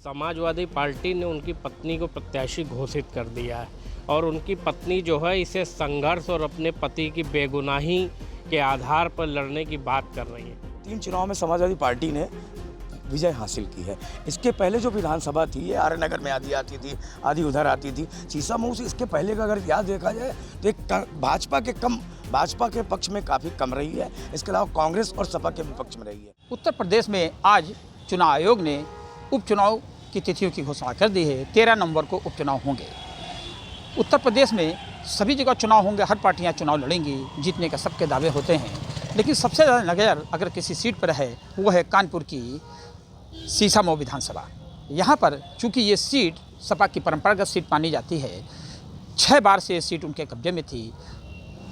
Samajwadi party ने उनकी पत्नी को प्रत्याशी घोषित कर दिया है और उनकी पत्नी जो है इसे संघर्ष और अपने पति की बेगुनाही के आधार पर लड़ने की बात कर रही है। 3 चुनाव में समाजवादी पार्टी ने विजय हासिल की है। इसके पहले जो विधानसभा थी ये आर्य नगर में आधी आती थी, आधी उधर आती थी। शीशामऊ से इसके पहले का अगर याद देखा जाए तो एक भाजपा के पक्ष में काफ़ी कम रही है। इसके अलावा कांग्रेस और सपा के भी पक्ष में रही है। उत्तर प्रदेश में आज चुनाव आयोग ने उपचुनाव की तिथियों की घोषणा कर दी है। 13 नवंबर को उपचुनाव होंगे। उत्तर प्रदेश में सभी जगह चुनाव होंगे, हर पार्टियां चुनाव लड़ेंगी, जीतने के सबके दावे होते हैं। लेकिन सबसे ज़्यादा नज़र अगर किसी सीट पर है वो है कानपुर की शीशामऊ विधानसभा। यहाँ पर चूँकि ये सीट सपा की परंपरागत सीट मानी जाती है, 6 बार से ये सीट उनके कब्जे में थी।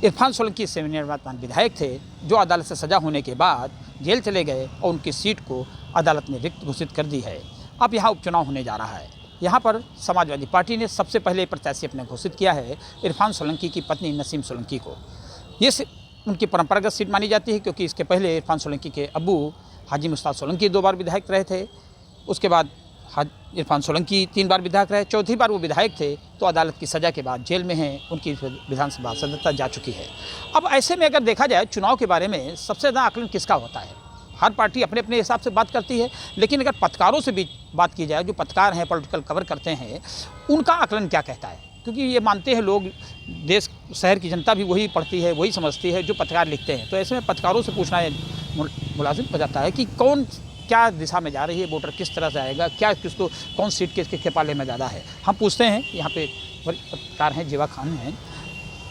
इरफान सोलंकी सेवानिवृत्त विधायक थे जो अदालत से सजा होने के बाद जेल चले गए और उनकी सीट को अदालत ने रिक्त घोषित कर दी है। अब यहाँ उपचुनाव होने जा रहा है। यहाँ पर समाजवादी पार्टी ने सबसे पहले प्रत्याशी अपने घोषित किया है इरफान सोलंकी की पत्नी नसीम सोलंकी को। ये उनकी परंपरागत सीट मानी जाती है क्योंकि इसके पहले इरफान सोलंकी के अब्बू हाजी मुश्ताक सोलंकी 2 बार विधायक रहे थे। उसके बाद इरफान सोलंकी 3 बार विधायक रहे। चौथी बार वो विधायक थे तो अदालत की सज़ा के बाद जेल में हैं। उनकी विधानसभा सदस्यता जा चुकी है। अब ऐसे में अगर देखा जाए चुनाव के बारे में सबसे ज़्यादा आकलन किसका होता है? हर पार्टी अपने अपने हिसाब से बात करती है, लेकिन अगर पत्रकारों से भी बात की जाए, जो पत्रकार हैं, पॉलिटिकल कवर करते हैं, उनका आकलन क्या कहता है? क्योंकि ये मानते हैं लोग, देश शहर की जनता भी वही पढ़ती है, वही समझती है जो पत्रकार लिखते हैं। तो ऐसे में पत्रकारों से पूछना मुलाजिम हो जाता है कि कौन क्या दिशा में जा रही है, वोटर किस तरह से आएगा, क्या किसको कौन सीट किसके पाले में ज़्यादा है। हम पूछते हैं, यहाँ पे पत्रकार हैं, जेबा खान हैं।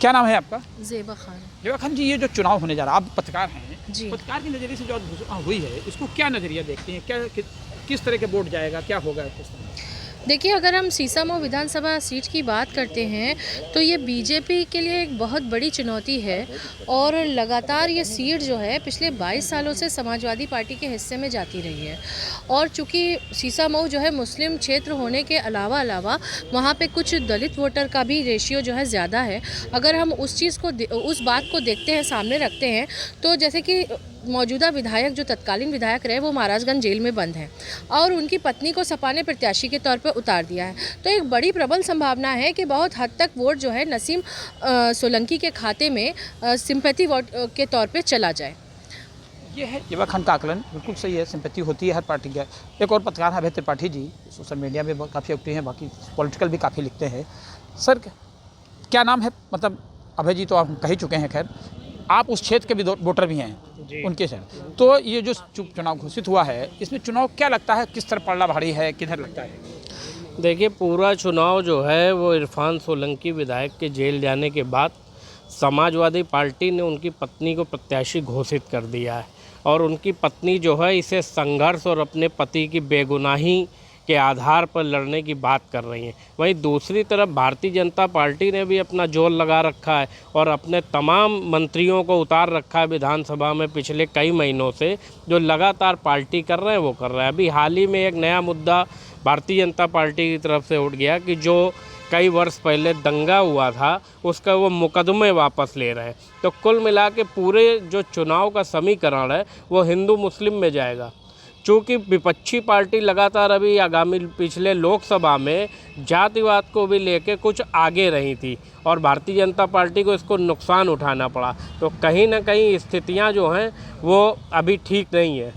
क्या नाम है आपका? जेबा खान। जेबा खान जी, ये जो चुनाव होने जा रहा है, आप पत्रकार हैं जी। पत्रकार के नज़रिए से जो घोषणा हुई है, इसको क्या नज़रिया देखते हैं? क्या किस तरह के वोट जाएगा, क्या होगा किस तरह? देखिए, अगर हम शीशामऊ विधानसभा सीट की बात करते हैं तो ये बीजेपी के लिए एक बहुत बड़ी चुनौती है और लगातार ये सीट जो है पिछले 22 सालों से समाजवादी पार्टी के हिस्से में जाती रही है। और चूँकि शीशामऊ जो है मुस्लिम क्षेत्र होने के अलावा वहाँ पे कुछ दलित वोटर का भी रेशियो जो है ज़्यादा है। अगर हम उस बात को देखते हैं, सामने रखते हैं, तो जैसे कि मौजूदा विधायक जो तत्कालीन विधायक रहे वो महाराजगंज जेल में बंद हैं और उनकी पत्नी को सपा ने प्रत्याशी के तौर पर उतार दिया है। तो एक बड़ी प्रबल संभावना है कि बहुत हद तक वोट जो है नसीम सोलंकी के खाते में सिंपैथी वोट के तौर पे चला जाए। ये है जेबा खान का आकलन, बिल्कुल सही है। सिंपैथी होती है हर पार्टी का। एक और पत्रकार है अभय त्रिपाठी जी, सोशल मीडिया में काफ़ी एक्टिव हैं, बाकी पॉलिटिकल भी काफ़ी लिखते हैं। सर, क्या नाम है? मतलब अभय जी तो आप कह ही चुके हैं, खैर आप उस क्षेत्र के भी वोटर भी हैं उनके से। तो ये जो चुनाव घोषित हुआ है, इसमें चुनाव क्या लगता है, किस तरह पड़ना भारी है, किधर लगता है? देखिए, पूरा चुनाव जो है वो इरफान सोलंकी विधायक के जेल जाने के बाद समाजवादी पार्टी ने उनकी पत्नी को प्रत्याशी घोषित कर दिया है और उनकी पत्नी जो है इसे संघर्ष और अपने पति की बेगुनाही के आधार पर लड़ने की बात कर रही हैं। वहीं दूसरी तरफ भारतीय जनता पार्टी ने भी अपना जोर लगा रखा है और अपने तमाम मंत्रियों को उतार रखा है विधानसभा में पिछले कई महीनों से, जो लगातार पार्टी कर रहे हैं वो कर रहे हैं। अभी हाल ही में एक नया मुद्दा भारतीय जनता पार्टी की तरफ से उठ गया कि जो कई वर्ष पहले दंगा हुआ था उसका वो मुकदमे वापस ले रहे हैं। तो कुल मिला के पूरे जो चुनाव का समीकरण है वो हिंदू मुस्लिम में जाएगा। चूँकि विपक्षी पार्टी लगातार अभी आगामी पिछले लोकसभा में जातिवाद को भी लेके कुछ आगे रही थी और भारतीय जनता पार्टी को इसको नुकसान उठाना पड़ा। तो कहीं ना कहीं स्थितियां जो हैं वो अभी ठीक नहीं है।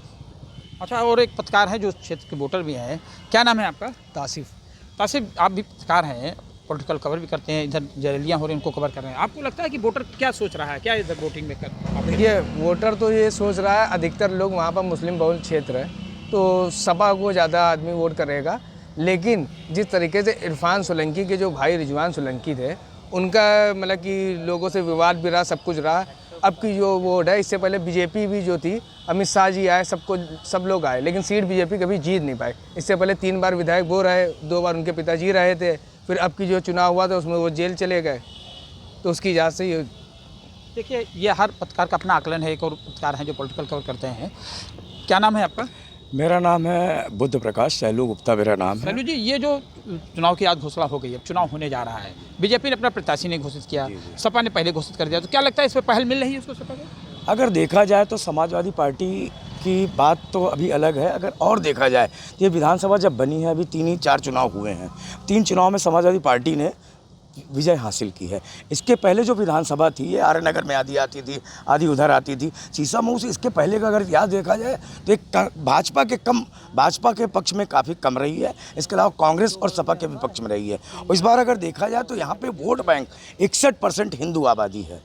अच्छा, और एक पत्रकार है जो क्षेत्र के वोटर भी हैं। क्या नाम है आपका? तासिफ। तासिफ, आप भी पत्रकार हैं, पॉलिटिकल कवर भी करते हैं, इधर रैलियाँ हो रही हैं उनको कवर कर रहे हैं। आपको लगता है कि वोटर क्या सोच रहा है, क्या इधर वोटिंग में कर? देखिए, वोटर तो ये सोच रहा है, अधिकतर लोग वहाँ पर मुस्लिम बहुल क्षेत्र है तो सपा को ज़्यादा आदमी वोट करेगा। लेकिन जिस तरीके से इरफान सोलंकी के जो भाई रिजवान सोलंकी थे, उनका मतलब कि लोगों से विवाद भी रहा, सब कुछ रहा। अब की जो वोट है, इससे पहले बीजेपी भी जो थी, अमित शाह जी आए, सब लोग आए, लेकिन सीट बीजेपी कभी जीत नहीं पाए। इससे पहले 3 बार विधायक वो रहे, 2 बार उनके पिताजी रहे थे। फिर अब की जो चुनाव हुआ था उसमें वो जेल चले गए। तो उसकी इजाज़त से ये देखिए, ये हर पत्रकार का अपना आकलन है। एक और पत्रकार हैं जो पॉलिटिकल कवर करते हैं। क्या नाम है आपका? मेरा नाम है बुद्ध प्रकाश, शैलू गुप्ता मेरा नाम है। शैलू जी, ये जो चुनाव की आज घोषणा हो गई है, चुनाव होने जा रहा है, बीजेपी ने अपना प्रत्याशी ने घोषित किया, सपा ने पहले घोषित कर दिया, तो क्या लगता है इस पर पहल मिल रही है उसको सपा को? अगर देखा जाए तो समाजवादी पार्टी की बात तो अभी अलग है। अगर और देखा जाए तो ये विधानसभा जब बनी है, अभी 3 ही 4 चुनाव हुए हैं। 3 चुनाव में समाजवादी पार्टी ने विजय हासिल की है। इसके पहले जो विधानसभा थी ये आर्य नगर में आधी आती थी, आधी उधर आती थी, सीसामऊ से। इसके पहले का अगर याद देखा जाए तो एक भाजपा के पक्ष में काफ़ी कम रही है। इसके अलावा कांग्रेस और सपा के भी पक्ष में रही है। और इस बार अगर देखा जाए तो यहाँ पे वोट बैंक 61% हिंदू आबादी है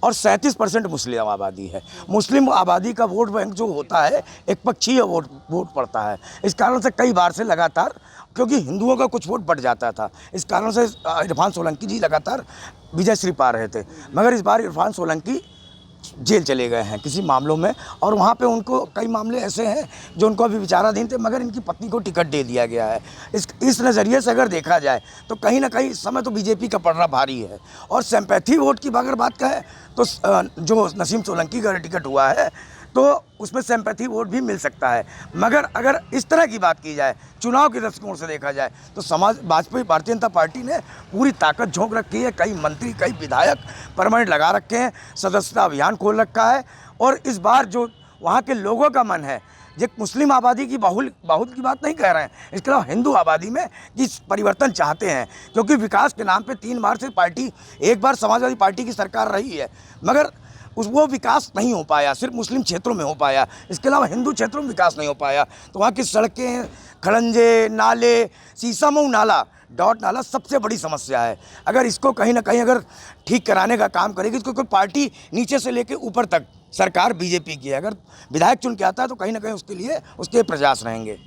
और 37% मुस्लिम आबादी है। मुस्लिम आबादी का वोट बैंक जो होता है एक पक्षीय वोट पड़ता है। इस कारण से कई बार से लगातार, क्योंकि हिंदुओं का कुछ वोट बढ़ जाता था, इस कारण से इरफान सोलंकी जी लगातार विजयश्री पा रहे थे। मगर इस बार इरफान सोलंकी जेल चले गए हैं किसी मामलों में, और वहाँ पे उनको कई मामले ऐसे हैं जो उनको अभी विचाराधीन थे, मगर इनकी पत्नी को टिकट दे दिया गया है। इस नज़रिए से अगर देखा जाए तो कहीं ना कहीं इस समय तो बीजेपी का पड़ना भारी है। और सिंपैथी वोट की अगर बात कहें तो जो नसीम सोलंकी का टिकट हुआ है तो उसमें सिंपैथी वोट भी मिल सकता है। मगर अगर इस तरह की बात की जाए, चुनाव के दृष्टिकोण से देखा जाए, तो भारतीय जनता पार्टी ने पूरी ताकत झोंक रखी है। कई मंत्री, कई विधायक परमानेंट लगा रखे हैं, सदस्यता अभियान खोल रखा है। और इस बार जो वहाँ के लोगों का मन है, ये मुस्लिम आबादी की बाहुल की बात नहीं कह रहे हैं, इसके अलावा हिंदू आबादी में कि परिवर्तन चाहते हैं। क्योंकि विकास के नाम पे 3 बार से पार्टी, एक बार समाजवादी पार्टी की सरकार रही है, मगर वो विकास नहीं हो पाया, सिर्फ मुस्लिम क्षेत्रों में हो पाया। इसके अलावा हिंदू क्षेत्रों में विकास नहीं हो पाया। तो वहाँ की सड़कें, खड़ंजे, नाले, सीसामऊ नाला, डॉट नाला सबसे बड़ी समस्या है। अगर इसको कहीं ना कहीं अगर ठीक कराने का काम करेगी, तो कोई पार्टी नीचे से लेकर ऊपर तक सरकार बीजेपी की है, अगर विधायक चुन के आता है तो कहीं ना कहीं उसके लिए उसके प्रयास रहेंगे।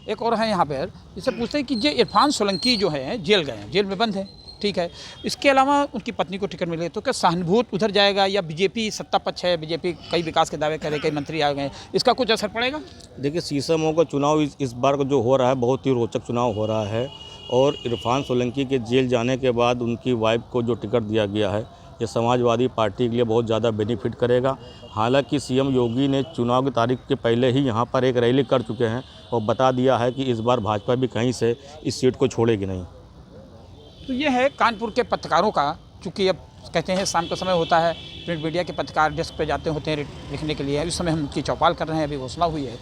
एक और है यहाँ पर, इससे पूछते हैं कि ये इरफान सोलंकी जो है जेल गए हैं, जेल में बंद है, ठीक है, इसके अलावा उनकी पत्नी को टिकट मिले तो क्या सहानुभूति उधर जाएगा, या बीजेपी सत्ता पक्ष है, बीजेपी कई विकास के दावे करे, कई मंत्री आ गए, इसका कुछ असर पड़ेगा? देखिए, सीसामऊ का चुनाव इस बार का जो हो रहा है बहुत ही रोचक चुनाव हो रहा है। और इरफान सोलंकी के जेल जाने के बाद उनकी वाइफ को जो टिकट दिया गया है, ये समाजवादी पार्टी के लिए बहुत ज़्यादा बेनिफिट करेगा। हालांकि सीएम योगी ने चुनाव की तारीख के पहले ही यहाँ पर एक रैली कर चुके हैं और बता दिया है कि इस बार भाजपा भी कहीं से इस सीट को छोड़ेगी नहीं। तो ये है कानपुर के पत्रकारों का, चूँकि अब कहते हैं शाम का समय होता है, प्रिंट मीडिया के पत्रकार डेस्क पे जाते होते हैं लिखने के लिए। इस समय हम उनकी चौपाल कर रहे हैं, अभी घोषणा हुई है,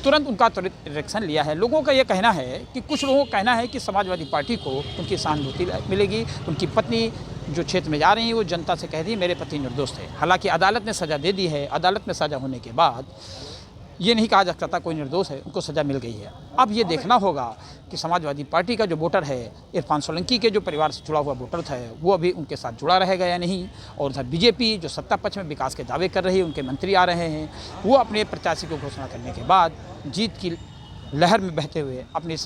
तुरंत उनका रिएक्शन लिया है। लोगों का ये कहना है कि कुछ लोगों का कहना है कि समाजवादी पार्टी को उनकी सहानुभूति मिलेगी। उनकी पत्नी जो क्षेत्र में जा रही है वो जनता से कह दी मेरे पति निर्दोष थे। हालांकि अदालत ने सज़ा दे दी है। अदालत में सज़ा होने के बाद ये नहीं कहा जा सकता कोई निर्दोष है, उनको सज़ा मिल गई है। अब ये देखना होगा कि समाजवादी पार्टी का जो वोटर है, इरफान सोलंकी के जो परिवार से जुड़ा हुआ वोटर था, वो अभी उनके साथ जुड़ा रहेगा या नहीं। और उधर बीजेपी जो सत्ता पक्ष में विकास के दावे कर रही है, उनके मंत्री आ रहे हैं, वो अपने प्रत्याशी को घोषणा करने के बाद जीत की लहर में बहते हुए अपनी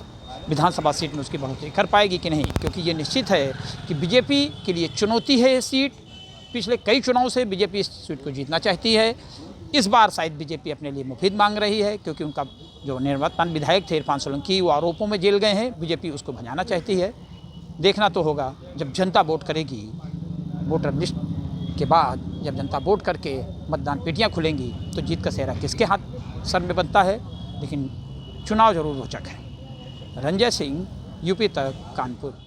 विधानसभा सीट में उसकी बढ़ोतरी कर पाएगी कि नहीं। क्योंकि ये निश्चित है कि बीजेपी के लिए चुनौती है ये सीट। पिछले कई चुनाव से बीजेपी इस सीट को जीतना चाहती है। इस बार शायद बीजेपी अपने लिए मुफीद मांग रही है, क्योंकि उनका जो निवर्तमान विधायक थे इरफान सोलंकी, वो आरोपों में जेल गए हैं। बीजेपी उसको भजाना चाहती है। देखना तो होगा जब जनता वोट करेगी, वोटर लिस्ट के बाद जब जनता वोट करके मतदान पेटियां खुलेंगी, तो जीत का सेहरा किसके हाथ सर में बनता है। लेकिन चुनाव जरूर रोचक है। रंजय सिंह, यूपी तक, कानपुर।